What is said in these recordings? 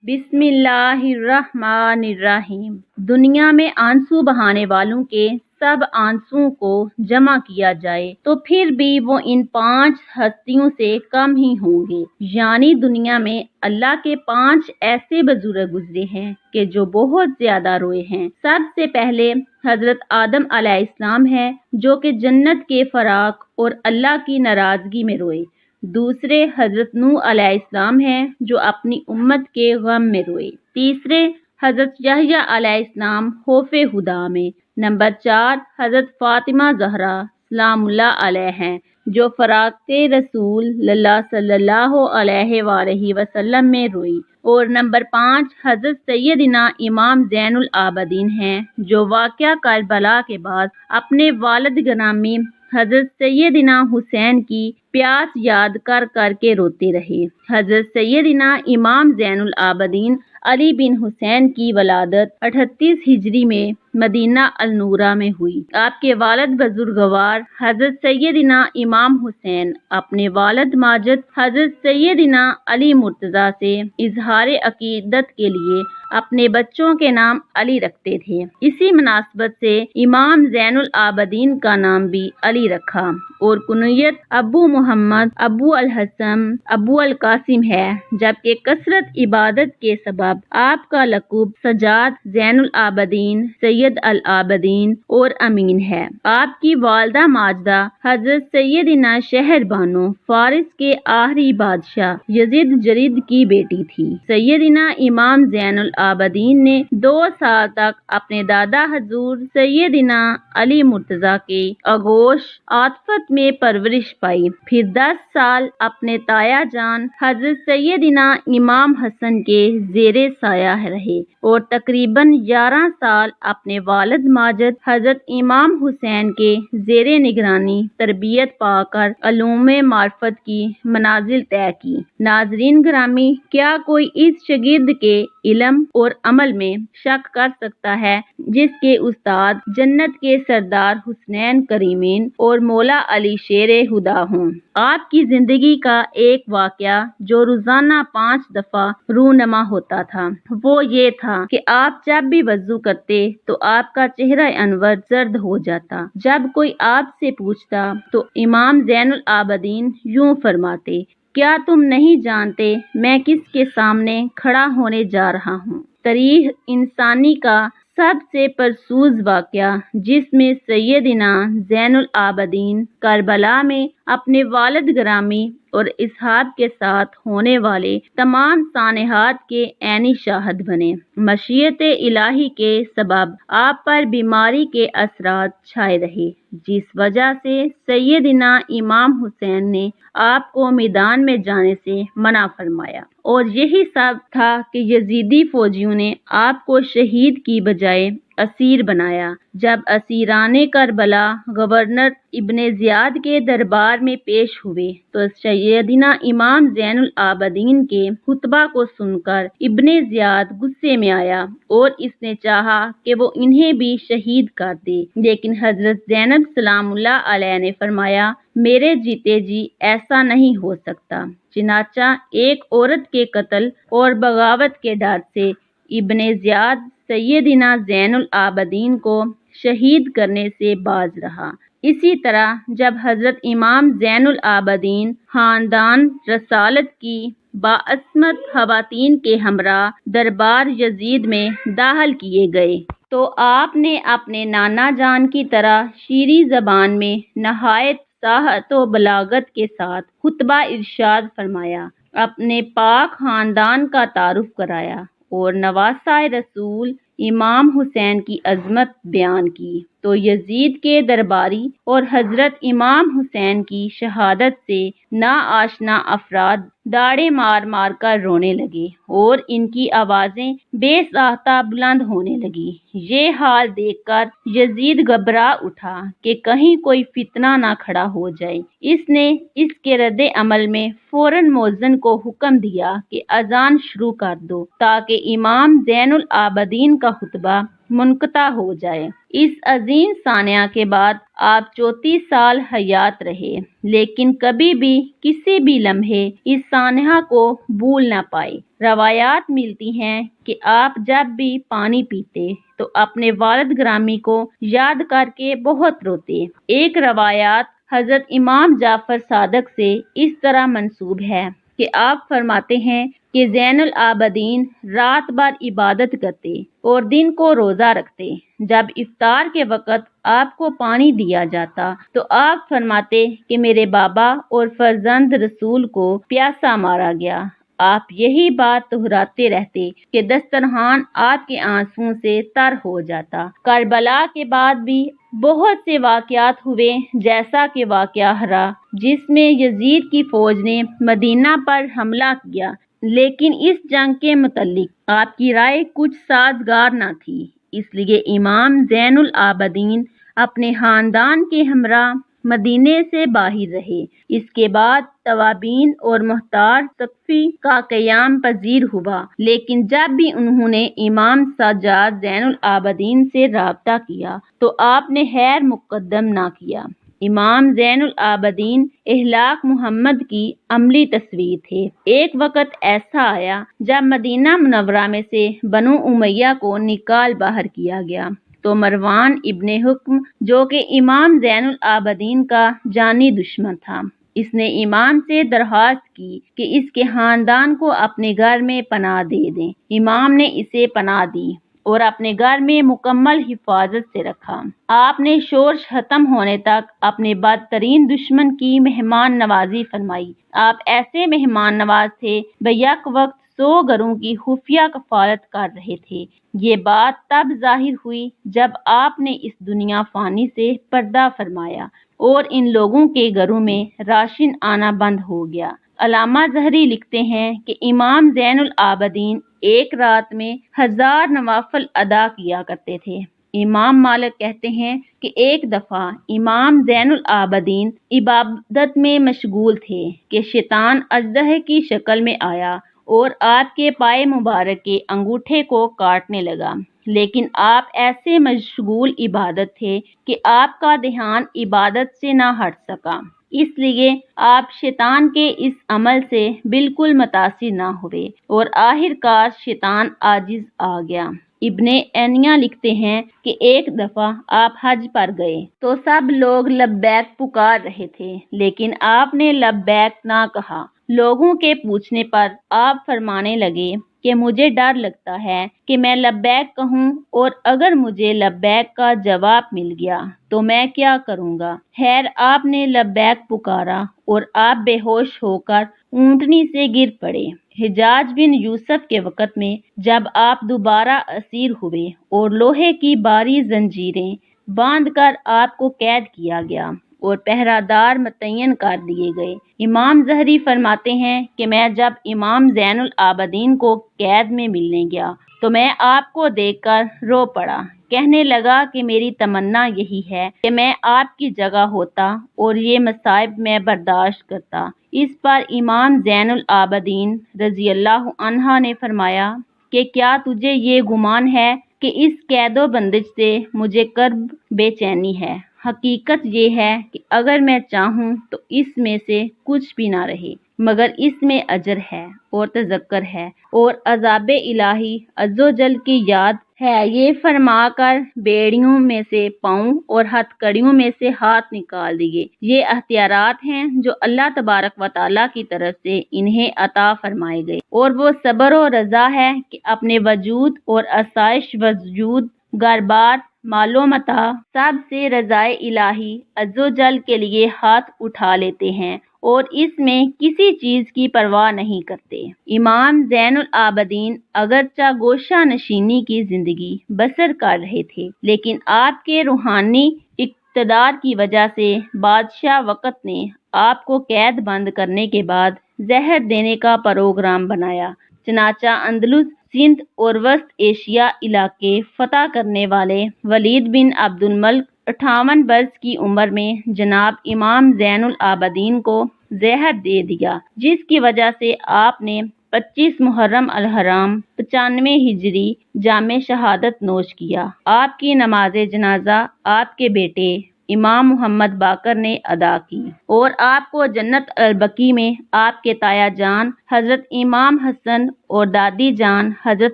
بسم اللہ الرحمن الرحیم۔ دنیا میں آنسو بہانے والوں کے سب آنسوؤں کو جمع کیا جائے تو پھر بھی وہ ان 5 ہستیوں سے کم ہی ہوں گے۔ یعنی دنیا میں اللہ کے 5 ایسے بزرگ گزرے ہیں کہ جو بہت زیادہ روئے ہیں۔ سب سے پہلے حضرت آدم علیہ السلام ہے جو کہ جنت کے فراق اور اللہ کی ناراضگی میں روئے۔ دوسرے حضرت نوح علیہ السلام ہیں جو اپنی امت کے غم میں روئے۔ تیسرے حضرت یحییٰ علیہ السلام خوف خدا میں۔ نمبر 4 حضرت فاطمہ زہرا سلام اللہ علیہ ہیں جو فراق رسول اللہ صلی اللہ علیہ وآلہ وسلم میں روئی۔ اور نمبر 5 حضرت سیدنا امام زین العابدین ہیں جو واقعہ کربلا کے بعد اپنے والد گرامی حضرت سیدنا حسین کی پیاس یاد کر کر کے روتے رہے۔ حضرت سیدنا امام زین العابدین علی بن حسین کی ولادت 38 ہجری میں مدینہ النورہ میں ہوئی۔ آپ کے والد بزرگوار حضرت سیدنا امام حسین اپنے والد ماجد حضرت سیدنا علی مرتضیٰ سے اظہار عقیدت کے لیے اپنے بچوں کے نام علی رکھتے تھے۔ اسی مناسبت سے امام زین العابدین کا نام بھی علی رکھا اور کنیت ابو محمد، ابو الحسن، ابو القاسم ہے، جبکہ کثرت عبادت کے سبب آپ کا لقب سجاد، زین العابدین، سید العابدین اور امین ہے۔ آپ کی والدہ ماجدہ حضرت سیدنا شہر بانو فارس کے آخری بادشاہ یزید جرید کی بیٹی تھی۔ سیدنا امام زین العابدین نے 2 سال تک اپنے دادا حضور سیدنا علی مرتضیٰ کے آغوش عاطفت میں پرورش پائی، پھر 10 سال اپنے تایا جان حضرت سیدنا امام حسن کے زیر سایہ رہے اور تقریباً 11 سال اپنے والد ماجد حضرت امام حسین کے زیر نگرانی تربیت پا کر علوم معرفت کی منازل طے کی۔ ناظرین گرامی، کیا کوئی اس شاگرد کے علم اور عمل میں شک کر سکتا ہے جس کے استاد جنت کے سردار حسنین کریمین اور مولا علی شیر خدا ہوں؟ آپ کی زندگی کا ایک واقعہ جو روزانہ 5 دفعہ رونما ہوتا تھا وہ یہ تھا کہ آپ جب بھی وضو کرتے تو آپ کا چہرہ انور زرد ہو جاتا۔ جب کوئی آپ سے پوچھتا تو امام زین العابدین یوں فرماتے، کیا تم نہیں جانتے میں کس کے سامنے کھڑا ہونے جا رہا ہوں؟ تاریخ انسانی کا سب سے پرسوز واقعہ جس میں سیدنا زین العابدین کربلا میں اپنے والد گرامی اور اصحاب کے ساتھ ہونے والے تمام سانحات کے عینی شاہد بنے۔ مشیت الہی کے سبب آپ پر بیماری کے اثرات چھائے رہے، جس وجہ سے سیدنا امام حسین نے آپ کو میدان میں جانے سے منع فرمایا، اور یہی سبب تھا کہ یزیدی فوجیوں نے آپ کو شہید کی بجائے اسیر بنایا۔ جب اسیران کربلا گورنر ابن زیاد کے دربار میں پیش ہوئے تو سیدنا امام زین العابدین کے خطبہ کو سن کر ابن زیاد غصے میں آیا اور اس نے چاہا کہ وہ انہیں بھی شہید کر دے، لیکن حضرت زینب سلام اللہ علیہ نے فرمایا، میرے جیتے جی ایسا نہیں ہو سکتا۔ چنانچہ ایک عورت کے قتل اور بغاوت کے ڈر سے ابن زیاد سیدنا زین العابدین کو شہید کرنے سے باز رہا۔ اسی طرح جب حضرت امام زین العابدین خاندان رسالت کی باعظمت خواتین کے ہمراہ دربار یزید میں داخل کیے گئے تو آپ نے اپنے نانا جان کی طرح شیریں زبان میں نہایت فصاحت و بلاغت کے ساتھ خطبہ ارشاد فرمایا، اپنے پاک خاندان کا تعارف کرایا اور نواسہ رسول امام حسین کی عظمت بیان کی تو یزید کے درباری اور حضرت امام حسین کی شہادت سے ناآشنا افراد داڑیں مار مار کر رونے لگے اور ان کی آوازیں بے ساختہ بلند ہونے لگی۔ یہ حال دیکھ کر یزید گھبرا اٹھا کہ کہیں کوئی فتنہ نہ کھڑا ہو جائے۔ اس نے اس کے رد عمل میں فوراً مؤذن کو حکم دیا کہ اذان شروع کر دو تاکہ امام زین العابدین کا خطبہ منقطع ہو جائے۔ اس عظیم سانحہ کے بعد آپ 34 سال حیات رہے، لیکن کبھی بھی کسی بھی لمحے اس سانحہ کو بھول نہ پائے۔ روایات ملتی ہیں کہ آپ جب بھی پانی پیتے تو اپنے والد گرامی کو یاد کر کے بہت روتے۔ ایک روایات حضرت امام جعفر صادق سے اس طرح منسوب ہے کہ آپ فرماتے ہیں کہ زین العابدین رات بھر عبادت کرتے اور دن کو روزہ رکھتے۔ جب افطار کے وقت آپ کو پانی دیا جاتا تو آپ فرماتے کہ میرے بابا اور فرزند رسول کو پیاسا مارا گیا۔ آپ یہی بات دہراتے رہتے کہ دسترخوان آپ کے آنسوؤں سے تر ہو جاتا۔ کربلا کے بعد بھی بہت سے واقعات ہوئے، جیسا کہ واقعہ ہرا جس میں یزید کی فوج نے مدینہ پر حملہ کیا، لیکن اس جنگ کے متعلق آپ کی رائے کچھ سازگار نہ تھی، اس لیے امام زین العابدین اپنے خاندان کے ہمراہ مدینے سے باہر رہے۔ اس کے بعد توابین اور محتار ثقفی کا قیام پذیر ہوا، لیکن جب بھی انہوں نے امام سجاد زین العابدین سے رابطہ کیا تو آپ نے خیر مقدم نہ کیا۔ امام زین العابدین اخلاق محمد کی عملی تصویر تھے۔ ایک وقت ایسا آیا جب مدینہ منورہ میں سے بنو امیہ کو نکال باہر کیا گیا تو مروان ابن حکم جو کہ امام زین العابدین کا جانی دشمن تھا، اس نے امام سے درخواست کی کہ اس کے خاندان کو اپنے گھر میں پناہ دے دیں۔ امام نے اسے پناہ دی اور اپنے گھر میں مکمل حفاظت سے رکھا۔ آپ نے شورش ختم ہونے تک اپنے بدترین دشمن کی مہمان نوازی فرمائی۔ آپ ایسے مہمان نواز تھے بیک وقت 100 گھروں کی خفیہ کفالت کر رہے تھے۔ یہ بات تب ظاہر ہوئی جب آپ نے اس دنیا فانی سے پردہ فرمایا اور ان لوگوں کے گھروں میں راشن آنا بند ہو گیا۔ علامہ زہری لکھتے ہیں کہ امام زین العابدین ایک رات میں 1000 نوافل ادا کیا کرتے تھے۔ امام مالک کہتے ہیں کہ ایک دفعہ امام زین العابدین عبادت میں مشغول تھے کہ شیطان اژدہے کی شکل میں آیا اور آپ کے پائے مبارک کے انگوٹھے کو کاٹنے لگا، لیکن آپ ایسے مشغول عبادت تھے کہ آپ کا دھیان عبادت سے نہ ہٹ سکا، اس لیے آپ شیطان کے اس عمل سے بالکل متاثر نہ ہوئے اور آخر کار شیطان عاجز آ گیا۔ ابن عینیہ لکھتے ہیں کہ ایک دفعہ آپ حج پر گئے تو سب لوگ لبیک پکار رہے تھے، لیکن آپ نے لبیک نہ کہا۔ لوگوں کے پوچھنے پر آپ فرمانے لگے کہ مجھے ڈر لگتا ہے کہ میں لبیک کہوں اور اگر مجھے لبیک کا جواب مل گیا تو میں کیا کروں گا۔ خیر آپ نے لبیک پکارا اور آپ بے ہوش ہو کر اونٹنی سے گر پڑے۔ حجاج بن یوسف کے وقت میں جب آپ دوبارہ اسیر ہوئے اور لوہے کی بھاری زنجیریں باندھ کر آپ کو قید کیا گیا اور پہرہ دار متعین کر دیے گئے۔ امام زہری فرماتے ہیں کہ میں جب امام زین العابدین کو قید میں ملنے گیا تو میں آپ کو دیکھ کر رو پڑا، کہنے لگا کہ میری تمنا یہی ہے کہ میں آپ کی جگہ ہوتا اور یہ مصائب میں برداشت کرتا۔ اس پر امام زین العابدین رضی اللہ عنہ نے فرمایا کہ کیا تجھے یہ گمان ہے کہ اس قید و بندش سے مجھے کرب بے چینی ہے؟ حقیقت یہ ہے کہ اگر میں چاہوں تو اس میں سے کچھ بھی نہ رہے، مگر اس میں اجر ہے اور تذکر ہے اور عذاب الہی عز و جل کی یاد ہے۔ یہ فرما کر بیڑیوں میں سے پاؤں اور ہتھ کڑیوں میں سے ہاتھ نکال دیے۔ یہ اختیارات ہیں جو اللہ تبارک و تعالیٰ کی طرف سے انہیں عطا فرمائے گئے، اور وہ صبر و رضا ہے کہ اپنے وجود اور آسائش وجود، گھر بار، مال و متاع سب سے رضائے الہی عز و جل کے لیے ہاتھ اٹھا لیتے ہیں اور اس میں کسی چیز کی پرواہ نہیں کرتے۔ امام زین العابدین اگرچہ گوشہ نشینی کی زندگی بسر کر رہے تھے، لیکن آپ کے روحانی اقتدار کی وجہ سے بادشاہ وقت نے آپ کو قید بند کرنے کے بعد زہر دینے کا پروگرام بنایا۔ چنانچہ اندلس، سندھ اور وسط ایشیا علاقے فتح کرنے والے ولید بن عبد الملک 58 برس کی عمر میں جناب امام زین العابدین کو زہر دے دیا، جس کی وجہ سے آپ نے 25 محرم الحرام 95 ہجری جامع شہادت نوش کیا۔ آپ کی نماز جنازہ آپ کے بیٹے امام محمد باقر نے ادا کی اور آپ کو جنت البقیع میں آپ کے تایا جان حضرت امام حسن اور دادی جان حضرت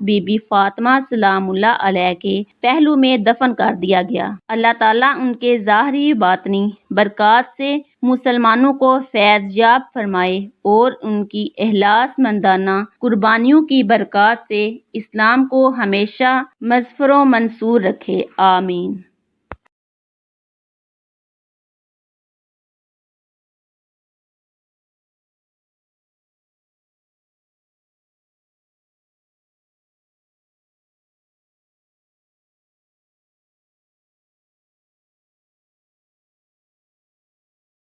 بی بی فاطمہ سلام اللہ علیہ کے پہلو میں دفن کر دیا گیا۔ اللہ تعالیٰ ان کے ظاہری باطنی برکات سے مسلمانوں کو فیض یاب فرمائے اور ان کی اخلاص مندانہ قربانیوں کی برکات سے اسلام کو ہمیشہ مظفر و منصور رکھے، آمین۔